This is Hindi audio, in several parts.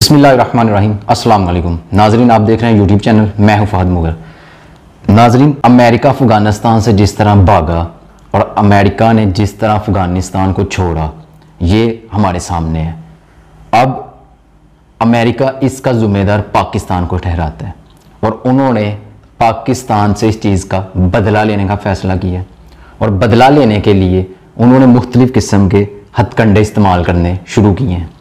बिस्मिल्लाहिर्रहमानिर्रहीम। अस्सलाम वालेकुम नाजरीन, आप देख रहे हैं यूट्यूब चैनल, मैं हूं फहद मुगर। नाजरीन, अमेरिका अफ़गानिस्तान से जिस तरह भागा और अमेरिका ने जिस तरह अफ़गानिस्तान को छोड़ा, ये हमारे सामने है। अब अमेरिका इसका ज़िम्मेदार पाकिस्तान को ठहराता है और उन्होंने पाकिस्तान से इस चीज़ का बदला लेने का फ़ैसला किया और बदला लेने के लिए उन्होंने मुख्तलिफ़ किस्म के हथकंडे इस्तेमाल करने शुरू किए हैं।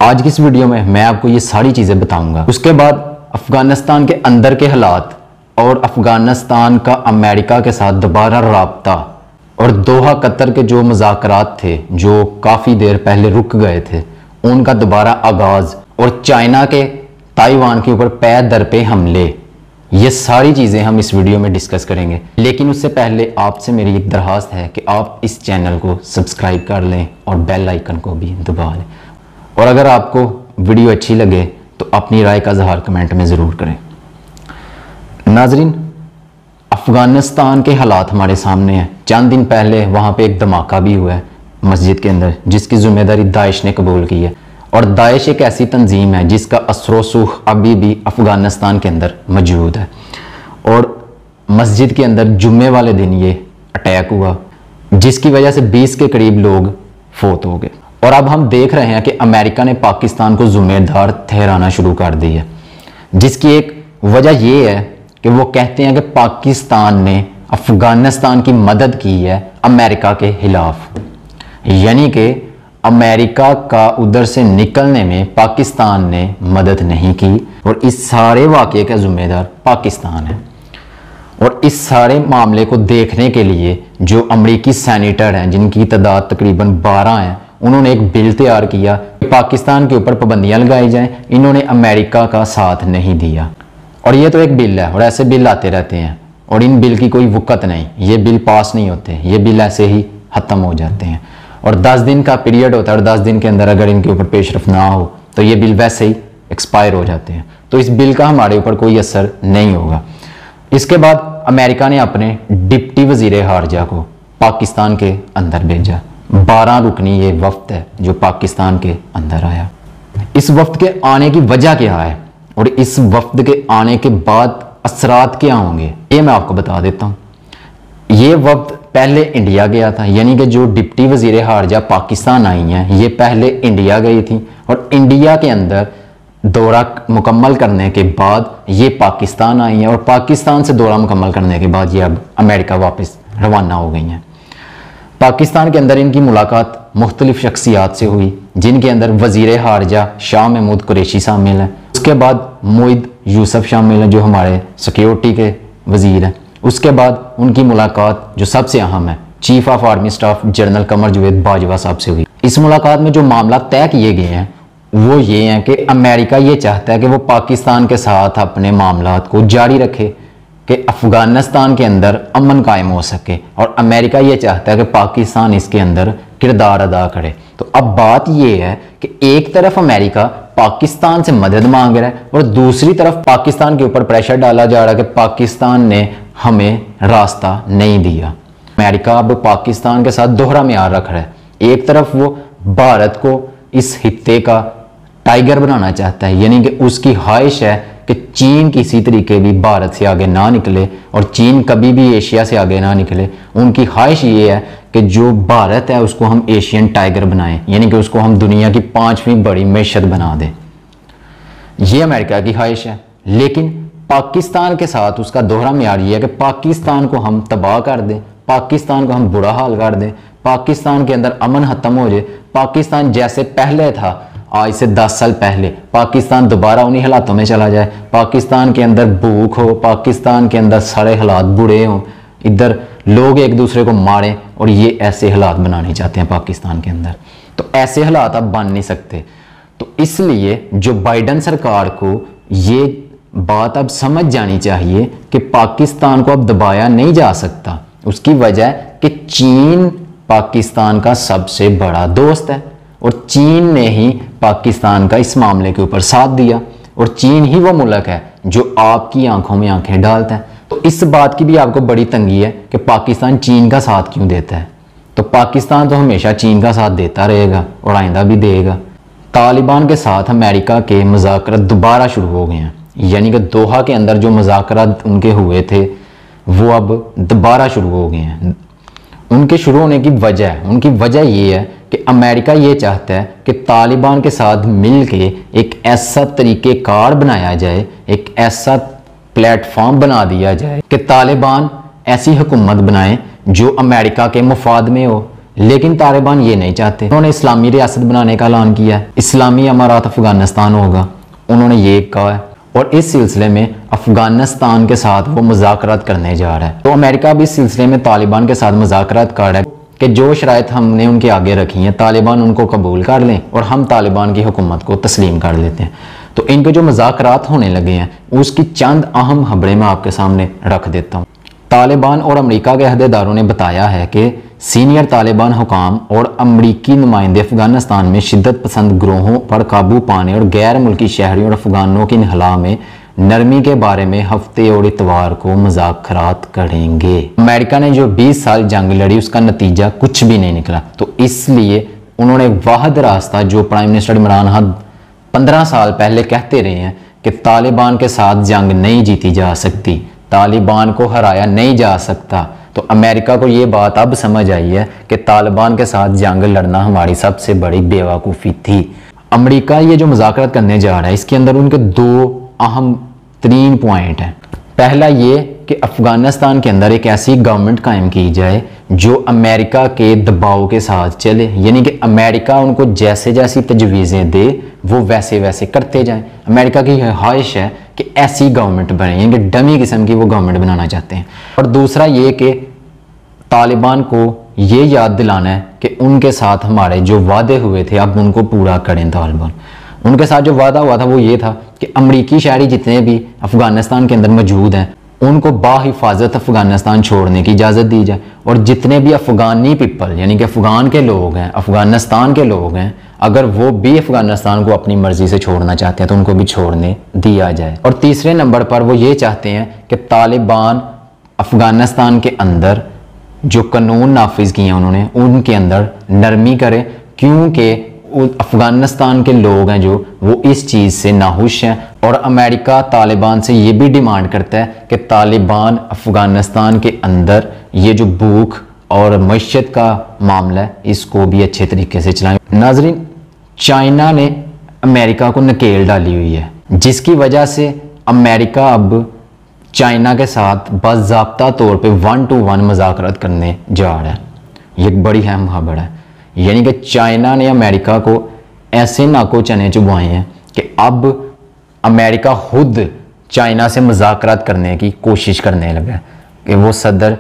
आज की इस वीडियो में मैं आपको ये सारी चीज़ें बताऊंगा। उसके बाद अफ़गानिस्तान के अंदर के हालात और अफ़गानिस्तान का अमेरिका के साथ दोबारा राब्ता और दोहा कतर के जो मुज़ाकरात थे जो काफ़ी देर पहले रुक गए थे, उनका दोबारा आगाज़ और चाइना के ताइवान के ऊपर पैर दर पे हमले, ये सारी चीज़ें हम इस वीडियो में डिस्कस करेंगे। लेकिन उससे पहले आपसे मेरी एक दरख्वास्त है कि आप इस चैनल को सब्सक्राइब कर लें और बेल आइकन को भी दबा लें। और अगर आपको वीडियो अच्छी लगे तो अपनी राय का इज़हार कमेंट में ज़रूर करें। नाजरीन, अफ़गानिस्तान के हालात हमारे सामने हैं। चंद दिन पहले वहाँ पे एक धमाका भी हुआ है मस्जिद के अंदर, जिसकी ज़िम्मेदारी दाइश ने कबूल की है। और दाइश एक ऐसी तंजीम है जिसका असर सूख अभी भी अफ़गानिस्तान के अंदर मौजूद है। और मस्जिद के अंदर जुम्मे वाले दिन ये अटैक हुआ, जिसकी वजह से 20 के करीब लोग फोत हो गए। और अब हम देख रहे हैं कि अमेरिका ने पाकिस्तान को ज़िम्मेदार ठहराना शुरू कर दी है, जिसकी एक वजह यह है कि वो कहते हैं कि पाकिस्तान ने अफ़गानिस्तान की मदद की है अमेरिका के खिलाफ, यानी कि अमेरिका का उधर से निकलने में पाकिस्तान ने मदद नहीं की और इस सारे वाक़े का ज़िम्मेदार पाकिस्तान है। और इस सारे मामले को देखने के लिए जो अमरीकी सेनेटर हैं, जिनकी तादाद तकरीबन 12 हैं, उन्होंने एक बिल तैयार किया कि पाकिस्तान के ऊपर पाबंदियां लगाई जाएं। इन्होंने अमेरिका का साथ नहीं दिया। और ये तो एक बिल है और ऐसे बिल आते रहते हैं और इन बिल की कोई वक़्त नहीं, ये बिल पास नहीं होते, ये बिल ऐसे ही ख़त्म हो जाते हैं। और 10 दिन का पीरियड होता है और 10 दिन के अंदर अगर इनके ऊपर पेशरफ ना हो तो ये बिल वैसे ही एक्सपायर हो जाते हैं। तो इस बिल का हमारे ऊपर कोई असर नहीं होगा। इसके बाद अमेरिका ने अपने डिप्टी वज़ीर खारजा को पाकिस्तान के अंदर भेजा। 12 रुकनी ये वफ्द है जो पाकिस्तान के अंदर आया। इस वफ्द के आने की वजह क्या है और इस वफ्द के आने के बाद असरात क्या होंगे, ये मैं आपको बता देता हूँ। ये वफ्द पहले इंडिया गया था, यानी कि जो डिप्टी वज़ीर खारजा पाकिस्तान आई हैं, ये पहले इंडिया गई थी और इंडिया के अंदर दौरा मुकम्मल करने के बाद ये पाकिस्तान आई हैं और पाकिस्तान से दौरा मुकम्मल करने के बाद ये अब अमेरिका वापस रवाना हो गई हैं। पाकिस्तान के अंदर इनकी मुलाकात मुख्तलिफ शख्सियात से हुई, जिनके अंदर वज़ीर खारजा शाह महमूद कुरैशी शामिल हैं। उसके बाद मोइद यूसुफ शामिल हैं जो हमारे सिक्योरिटी के वज़ीर हैं। उसके बाद उनकी मुलाकात जो सबसे अहम है, chief of army staff general Qamar Javed Bajwa साहब से हुई। इस मुलाकात में जो मामला तय किए गए हैं वो ये हैं कि अमेरिका ये चाहता है कि वो पाकिस्तान के साथ अपने मामलात को जारी रखे कि अफ़गानिस्तान के अंदर अमन कायम हो सके, और अमेरिका ये चाहता है कि पाकिस्तान इसके अंदर किरदार अदा करे। तो अब बात ये है कि एक तरफ अमेरिका पाकिस्तान से मदद मांग रहा है और दूसरी तरफ पाकिस्तान के ऊपर प्रेशर डाला जा रहा है कि पाकिस्तान ने हमें रास्ता नहीं दिया। अमेरिका अब पाकिस्तान के साथ दोहरा म्यार रख रहा है। एक तरफ वो भारत को इस हित्ते का टाइगर बनाना चाहता है, यानी कि उसकी ख्वाहिश है कि चीन किसी तरीके भी भारत से आगे ना निकले और चीन कभी भी एशिया से आगे ना निकले। उनकी ख्वाहिश ये है कि जो भारत है उसको हम एशियन टाइगर बनाएं, यानी कि उसको हम दुनिया की 5वीं बड़ी मैशत बना दें। ये अमेरिका की ख्वाहिश है। लेकिन पाकिस्तान के साथ उसका दोहरा म्यार ये है कि पाकिस्तान को हम तबाह कर दें, पाकिस्तान को हम बुरा हाल कर दें, पाकिस्तान के अंदर अमन ख़त्म हो जाए, पाकिस्तान जैसे पहले था आज से 10 साल पहले, पाकिस्तान दोबारा उन्हीं हालातों में चला जाए, पाकिस्तान के अंदर भूख हो, पाकिस्तान के अंदर सारे हालात बुरे हों, इधर लोग एक दूसरे को मारें, और ये ऐसे हालात बनाने चाहते हैं पाकिस्तान के अंदर। तो ऐसे हालात अब बन नहीं सकते। तो इसलिए जो बाइडन सरकार को ये बात अब समझ जानी चाहिए कि पाकिस्तान को अब दबाया नहीं जा सकता। उसकी वजह कि चीन पाकिस्तान का सबसे बड़ा दोस्त है और चीन ने ही पाकिस्तान का इस मामले के ऊपर साथ दिया, और चीन ही वो मुल्क है जो आपकी आंखों में आंखें डालता है। तो इस बात की भी आपको बड़ी तंगी है कि पाकिस्तान चीन का साथ क्यों देता है। तो पाकिस्तान तो हमेशा चीन का साथ देता रहेगा और आइंदा भी देगा। तालिबान के साथ अमेरिका के मुज़ाकरात दोबारा शुरू हो गए हैं, यानी कि दोहा के अंदर जो मुज़ाकरात उनके हुए थे वो अब दोबारा शुरू हो गए हैं। उनके शुरू होने की उनकी वजह ये है कि अमेरिका ये चाहता है कि तालिबान के साथ मिल के एक ऐसा तरीक़ेकार बनाया जाए, एक ऐसा प्लेटफॉर्म बना दिया जाए कि तालिबान ऐसी हुकूमत बनाए जो अमेरिका के मुफाद में हो। लेकिन तालिबान ये नहीं चाहते। उन्होंने इस्लामी रियासत बनाने का ऐलान किया है, इस्लामी अमारात अफगानिस्तान होगा, उन्होंने ये कहा है। और इस सिलसिले में अफगानिस्तान के साथ वो मुज़ाकरात करने जा रहा है। तो अमेरिका भी इस सिलसिले में तालिबान के साथ मुज़ाकरात कर रहा है कि जो शराइत हमने उनके आगे रखी हैं तालिबान उनको कबूल कर लें और हम तालिबान की हुकूमत को तस्लीम कर लेते हैं। तो इनके जो मुज़ाकरात होने लगे हैं उसकी चंद अहम खबरें मैं आपके सामने रख देता हूँ। तालिबान और अमेरिका के अहदेदारों ने बताया है कि सीनियर तालिबान हुकाम और अमरीकी नुमाइंदे अफगानिस्तान में शिद्दत पसंद ग्रोहों पर काबू पाने और गैर मुल्की शहरियों और अफगानों की इन्हला में नरमी के बारे में हफ्ते और इतवार को मुज़ाकरात करेंगे। अमेरिका ने जो 20 साल जंग लड़ी उसका नतीजा कुछ भी नहीं निकला, तो इसलिए उन्होंने वाहिद रास्ता जो प्राइम मिनिस्टर इमरान खान 15 साल पहले कहते रहे हैं कि तालिबान के साथ जंग नहीं जीती जा सकती, तालिबान को हराया नहीं जा सकता, तो अमेरिका को ये बात अब समझ आई है कि तालिबान के साथ जंग लड़ना हमारी सबसे बड़ी बेवकूफ़ी थी। अमेरिका ये जो मुज़ाकरात करने जा रहा है इसके अंदर उनके दो अहम तरीन पॉइंट हैं। पहला ये कि अफ़गानिस्तान के अंदर एक ऐसी गवर्नमेंट कायम की जाए जो अमेरिका के दबाव के साथ चले, यानी कि अमेरिका उनको जैसे जैसी तजवीज़ें दे वो वैसे वैसे करते जाएं। अमेरिका की ख्वाहिश है कि ऐसी गवर्नमेंट बने, यानी कि डमी किस्म की वो गवर्नमेंट बनाना चाहते हैं। और दूसरा ये कि तालिबान को ये याद दिलाना है कि उनके साथ हमारे जो वादे हुए थे अब उनको पूरा करें। तालिबान उनके साथ जो वादा हुआ था वो ये था कि अमरीकी शहरी जितने भी अफ़गानिस्तान के अंदर मौजूद हैं उनको बाहिफाजत अफ़गानिस्तान छोड़ने की इजाज़त दी जाए, और जितने भी अफ़गानी पीपल यानी कि अफ़गान के लोग हैं, अफ़गानिस्तान के लोग हैं, अगर वो भी अफ़गानिस्तान को अपनी मर्ज़ी से छोड़ना चाहते हैं तो उनको भी छोड़ने दिया जाए। और तीसरे नंबर पर वो ये चाहते हैं कि तालिबान अफ़गानिस्तान के अंदर जो कानून नाफिज किए हैं उन्होंने उनके अंदर नरमी करे, क्योंकि अफ़गानिस्तान के लोग हैं जो वो इस चीज़ से नाखुश हैं। और अमेरिका तालिबान से ये भी डिमांड करता है कि तालिबान अफ़गानिस्तान के अंदर ये जो भूख और मईशत का मामला है इसको भी अच्छे तरीके से चलाएं। नाज़रीन, चाइना ने अमेरिका को नकेल डाली हुई है, जिसकी वजह से अमेरिका अब चाइना के साथ बाज़ाब्ता तौर पे 1 to 1 मुज़ाकरात करने जा रहा है। ये एक बड़ी अहम खबर है, यानी कि चाइना ने अमेरिका को ऐसे नाको चने चुभवाए हैं कि अब अमेरिका खुद चाइना से मुज़ाकरात करने की कोशिश करने लगा है कि वो सदर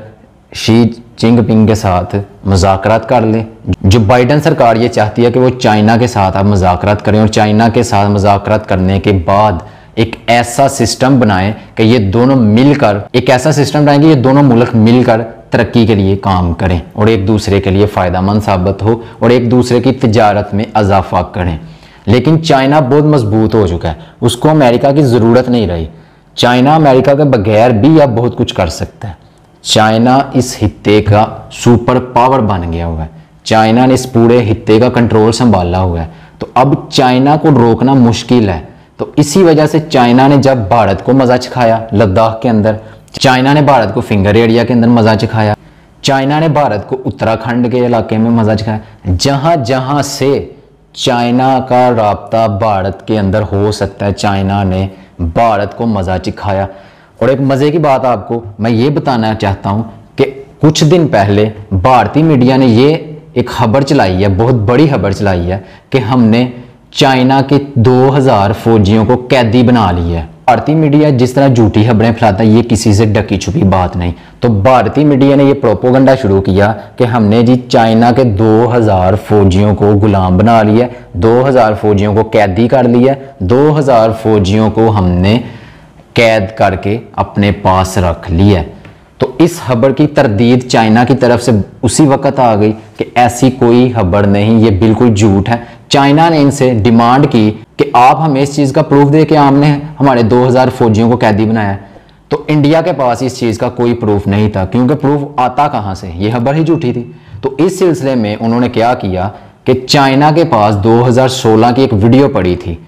शी जिनपिंग के साथ मुज़ाकरात कर ले। जो बाइडन सरकार ये चाहती है कि वो चाइना के साथ अब मुज़ाकरात करें और चाइना के साथ मुज़ाकरात करने के बाद एक ऐसा सिस्टम बनाए कि ये दोनों मिलकर एक ऐसा सिस्टम बनाए कि ये दोनों मुल्क मिलकर तरक्की के लिए काम करें और एक दूसरे के लिए फ़ायदेमंद साबित हो और एक दूसरे की तिजारत में इजाफा करें। लेकिन चाइना बहुत मजबूत हो चुका है, उसको अमेरिका की ज़रूरत नहीं रही। चाइना अमेरिका के बगैर भी अब बहुत कुछ कर सकता है। चाइना इस हित्ते का सुपर पावर बन गया हुआ है, चाइना ने इस पूरे हित्ते का कंट्रोल संभाला हुआ है, तो अब चाइना को रोकना मुश्किल है। तो इसी वजह से चाइना ने जब भारत को मज़ा चखाया लद्दाख के अंदर, चाइना ने भारत को फिंगर एरिया के अंदर मज़ा चखाया, चाइना ने भारत को उत्तराखंड के इलाके में मज़ा चखाया, जहाँ जहाँ से चाइना का राब्ता भारत के अंदर हो सकता है चाइना ने भारत को मज़ा चखाया। और एक मज़े की बात आपको मैं ये बताना चाहता हूँ कि कुछ दिन पहले भारतीय मीडिया ने ये एक खबर चलाई है, बहुत बड़ी खबर चलाई है कि हमने चाइना के 2000 फौजियों को कैदी बना लिया है। भारतीय मीडिया जिस तरह झूठी खबरें फैलाता है ये किसी से ढकी छुपी बात नहीं, तो भारतीय मीडिया ने ये प्रोपोगंडा शुरू किया कि हमने जी चाइना के 2000 फौजियों को गुलाम बना लिया, 2000 फौजियों को कैदी कर लिया, 2000 फौजियों को हमने कैद करके अपने पास रख लिया। तो इस खबर की तरदीद चाइना की तरफ से उसी वक्त आ गई कि ऐसी कोई खबर नहीं, ये बिल्कुल झूठ है। चाइना ने इनसे डिमांड की कि आप हमें इस चीज़ का प्रूफ दे कि हमने हमारे 2000 फौजियों को कैदी बनाया। तो इंडिया के पास इस चीज़ का कोई प्रूफ नहीं था, क्योंकि प्रूफ आता कहाँ से, ये खबर ही झूठी थी। तो इस सिलसिले में उन्होंने क्या किया कि चाइना के पास 2016 की एक वीडियो पड़ी थी।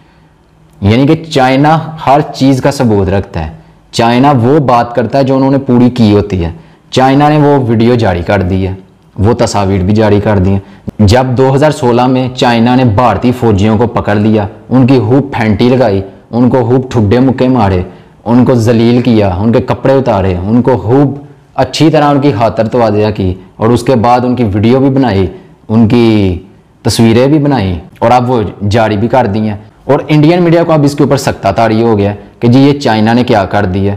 यानी कि चाइना हर चीज़ का सबूत रखता है। चाइना वो बात करता है जो उन्होंने पूरी की होती है। चाइना ने वो वीडियो जारी कर दी है, वो तस्वीर भी जारी कर दी है। जब 2016 में चाइना ने भारतीय फौजियों को पकड़ लिया, उनकी खूब फेंटी लगाई, उनको खूब ठुड्डे मुक्के मारे, उनको जलील किया, उनके कपड़े उतारे, उनको खूब अच्छी तरह उनकी खातर तवाज़िया की और उसके बाद उनकी वीडियो भी बनाई, उनकी तस्वीरें भी बनाई और अब वो जारी भी कर दी हैं। और इंडियन मीडिया को अब इसके ऊपर सख्ता तारी हो गया कि जी ये चाइना ने क्या कर दिया।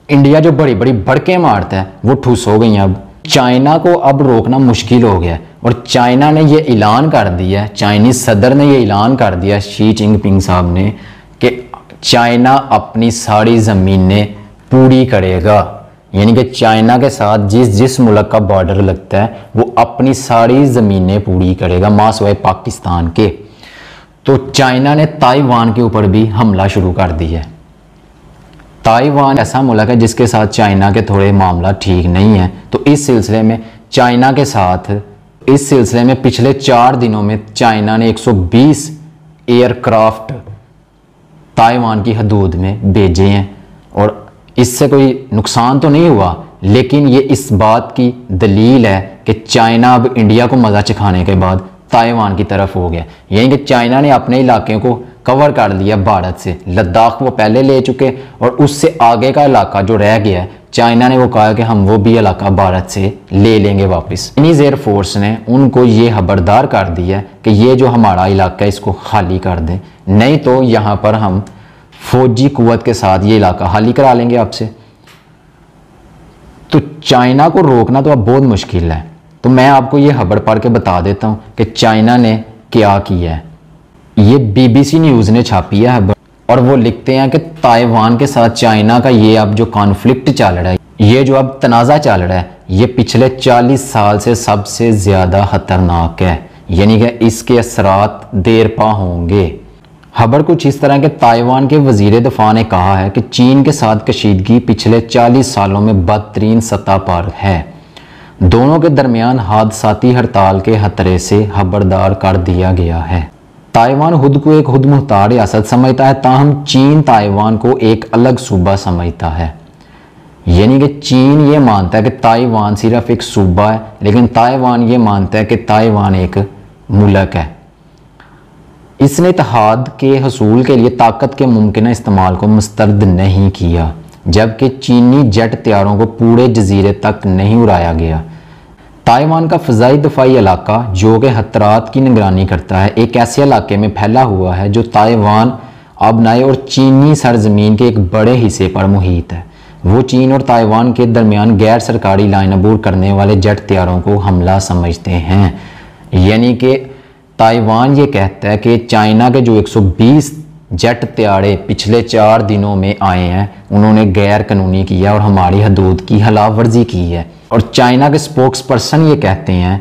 इंडिया जो बड़ी बड़ी भड़कें मारता है वो ठुस हो गई हैं। अब चाइना को अब रोकना मुश्किल हो गया और चाइना ने ये ऐलान कर दिया, चाइनीज सदर ने ये ऐलान कर दिया शी जिनपिंग साहब ने कि चाइना अपनी सारी ज़मीनें पूरी करेगा। यानी कि चाइना के साथ जिस जिस मुल्क का बॉर्डर लगता है वो अपनी सारी ज़मीनें पूरी करेगा, मासवाए पाकिस्तान के। तो चाइना ने ताइवान के ऊपर भी हमला शुरू कर दिया है। ताइवान ऐसा मुल्क है जिसके साथ चाइना के थोड़े मामला ठीक नहीं है। तो इस सिलसिले में चाइना के साथ पिछले 4 दिनों में चाइना ने 120 एयरक्राफ्ट ताइवान की हदूद में भेजे हैं और इससे कोई नुकसान तो नहीं हुआ, लेकिन ये इस बात की दलील है कि चाइना अब इंडिया को मज़ा चखाने के बाद ताइवान की तरफ हो गया। यानी कि चाइना ने अपने इलाके को कवर कर लिया भारत से। लद्दाख वो पहले ले चुके और उससे आगे का इलाका जो रह गया है चाइना ने वो कहा कि हम वो भी इलाका भारत से ले लेंगे वापस। चाइनीज एयरफोर्स ने उनको ये खबरदार कर दिया कि ये जो हमारा इलाका है इसको खाली कर दें, नहीं तो यहाँ पर हम फौजी कुव्वत के साथ ये इलाका खाली करा लेंगे आपसे। तो चाइना को रोकना तो अब बहुत मुश्किल है। तो मैं आपको ये खबर पढ़ के बता देता हूँ कि चाइना ने क्या किया है। ये BBC न्यूज़ ने छापी है खबर और वो लिखते हैं कि ताइवान के साथ चाइना का ये अब जो कॉन्फ्लिक्ट चल रहा है, ये जो अब तनाज़ा चल रहा है, ये पिछले 40 साल से सबसे ज़्यादा खतरनाक है। यानी कि इसके असरात देर पा होंगे। खबर कुछ इस तरह के ताइवान के वजीर दफा ने कहा है कि चीन के साथ कशीदगी पिछले 40 सालों में बदतरीन सतह पर है। दोनों के दरमियान हादसाती हड़ताल के खतरे से खबरदार कर दिया गया है। ताइवान खुद को एक खुद मुख्तार रियासत समझता है, ताहम चीन ताइवान को एक अलग सूबा समझता है। यानी कि चीन ये मानता है कि ताइवान सिर्फ एक सूबा है, लेकिन ताइवान ये मानता है कि ताइवान एक मुल्क है। इसने इत्तेहाद के हसूल के लिए ताकत के मुमकिन इस्तेमाल को मुस्तरद नहीं किया, जबकि चीनी जेट तैयारों को पूरे जजीरे तक नहीं उड़ाया गया। ताइवान का फ़ज़ाई दफ़ाई इलाका जो कि खतरात की निगरानी करता है, एक ऐसे इलाके में फैला हुआ है जो ताइवान, आबनाई और चीनी सरजमीन के एक बड़े हिस्से पर मुहित है। वो चीन और ताइवान के दरमियान गैर सरकारी लाइन अबूर करने वाले जेट तैयारों को हमला समझते हैं। यानी कि ताइवान ये कहता है कि चाइना के जो 120 जेट तैयारे पिछले 4 दिनों में आए हैं, उन्होंने गैर कानूनी किया और हमारी हदूद की खिलाफ वर्जी की है। और चाइना के स्पोक्स पर्सन ये कहते हैं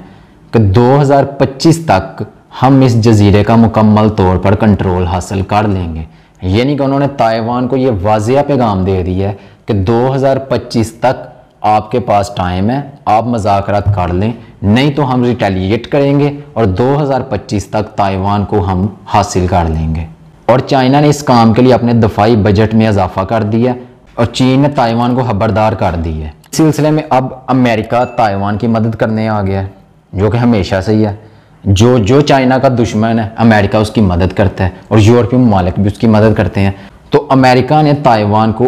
कि 2025 तक हम इस जजीरे का मुकम्मल तौर पर कंट्रोल हासिल कर लेंगे। यानी कि उन्होंने ताइवान को ये वाज़ेह पैगाम दे दिया है कि 2025 तक आपके पास टाइम है, आप मुज़ाकरात कर लें, नहीं तो हम रिटेलिएट करेंगे और 2025 तक ताइवान को हम हासिल कर लेंगे। और चाइना ने इस काम के लिए अपने दफाई बजट में इजाफा कर दिया और चीन ने ताइवान को खबरदार कर दी है। इस सिलसिले में अब अमेरिका ताइवान की मदद करने आ गया है, जो कि हमेशा से ही है। जो चाइना का दुश्मन है अमेरिका उसकी मदद करता है और यूरोपीय ममालिक भी उसकी मदद करते हैं। तो अमेरिका ने ताइवान को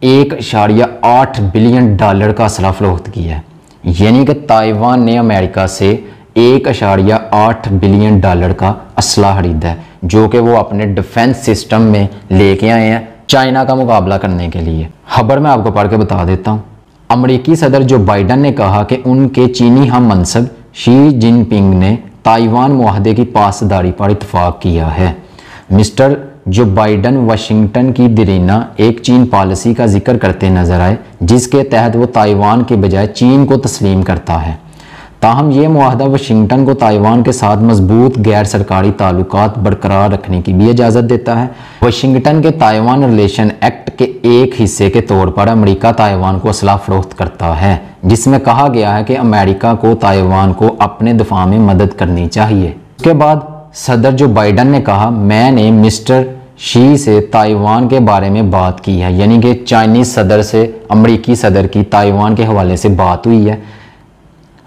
$1.8 बिलियन का असला फरोख्त किया है। यानी कि ताइवान ने अमेरिका से $1.8 बिलियन का असला खरीदा है, जो कि वो अपने डिफेंस सिस्टम में लेके आए हैं चाइना का मुकाबला करने के लिए। खबर मैं आपको पढ़ के बता देता हूँ। अमेरिकी सदर जो बाइडन ने कहा कि उनके चीनी हम मनसब शी जिनपिंग ने ताइवान मुआहदे की पासदारी पर इतफाक़ किया है। मिस्टर जो बाइडन वाशिंगटन की दरीना एक चीन पॉलिसी का जिक्र करते नजर आए, जिसके तहत वो ताइवान के बजाय चीन को तस्लीम करता है। ताहम ये मुआहदा वाशिंगटन को ताइवान के साथ मजबूत गैर सरकारी ताल्लुकात बरकरार रखने की भी इजाज़त देता है। वाशिंगटन के ताइवान रिलेशन एक्ट के एक हिस्से के तौर पर अमेरिका ताइवान को असला फरोख्त करता है। जिसमें कहा गया है कि अमेरिका को ताइवान को अपने दिफा में मदद करनी चाहिए। उसके बाद सदर जो बाइडन ने कहा, मैंने मिस्टर शी से ताइवान के बारे में बात की है, यानी कि चाइनीज़ सदर से अमेरिकी सदर की ताइवान के हवाले से बात हुई है।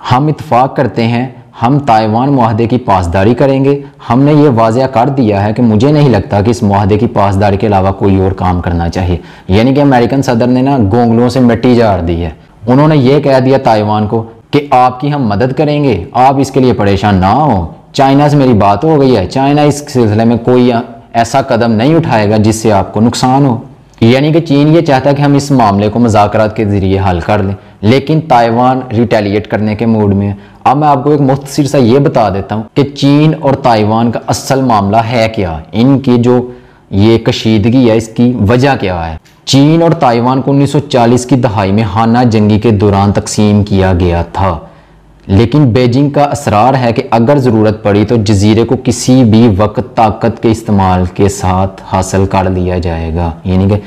हम इत्तेफाक करते हैं हम ताइवान मुआहदे की पासदारी करेंगे। हमने ये वाज़ह कर दिया है कि मुझे नहीं लगता कि इस मुआहदे की पासदारी के अलावा कोई और काम करना चाहिए। यानी कि अमेरिकन सदर ने ना गोंगलों से मिट्टी झाड़ दी है। उन्होंने ये कह दिया ताइवान को कि आपकी हम मदद करेंगे, आप इसके लिए परेशान ना हो। चाइना से मेरी बात हो गई है, चाइना इस सिलसिले में कोई ऐसा कदम नहीं उठाएगा जिससे आपको नुकसान हो। यानी कि चीन ये चाहता है कि हम इस मामले को मुज़ाकरात के ज़रिए हल कर लें, लेकिन ताइवान रिटेलिएट करने के मूड में है। अब मैं आपको एक मुख्तसर सा ये बता देता हूँ कि चीन और ताइवान का असल मामला है क्या, इनकी जो ये कशीदगी है इसकी वजह क्या है। चीन और ताइवान को 1940 की दहाई में हाना जंगी के दौरान तकसीम किया गया था, लेकिन बीजिंग का असरार है कि अगर ज़रूरत पड़ी तो जजीरे को किसी भी वक्त ताकत के इस्तेमाल के साथ हासिल कर लिया जाएगा। यानी कि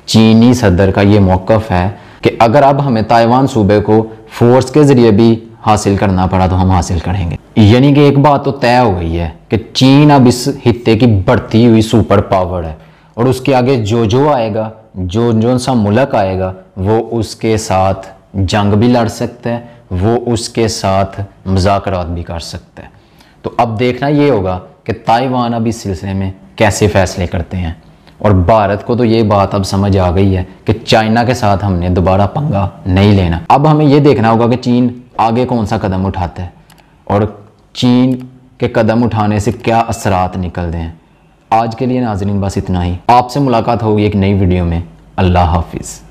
चीनी सदर का ये मौक़िफ़ है कि अगर अब हमें ताइवान सूबे को फोर्स के ज़रिए भी हासिल करना पड़ा तो हम हासिल करेंगे। यानी कि एक बात तो तय हो गई है कि चीन अब इस हित्ते की बढ़ती हुई सुपर पावर है और उसके आगे जो आएगा, जो सा मुल्क आएगा वो उसके साथ जंग भी लड़ सकता है, वो उसके साथ मुज़ाकरात भी कर सकता है। तो अब देखना ये होगा कि ताइवान अब इस सिलसिले में कैसे फ़ैसले करते हैं। और भारत को तो ये बात अब समझ आ गई है कि चाइना के साथ हमने दोबारा पंगा नहीं लेना। अब हमें ये देखना होगा कि चीन आगे कौन सा कदम उठाता है और चीन के कदम उठाने से क्या असरात निकलते हैं। आज के लिए नाज़रीन बस इतना ही। आपसे मुलाकात होगी एक नई वीडियो में। अल्लाह हाफिज़।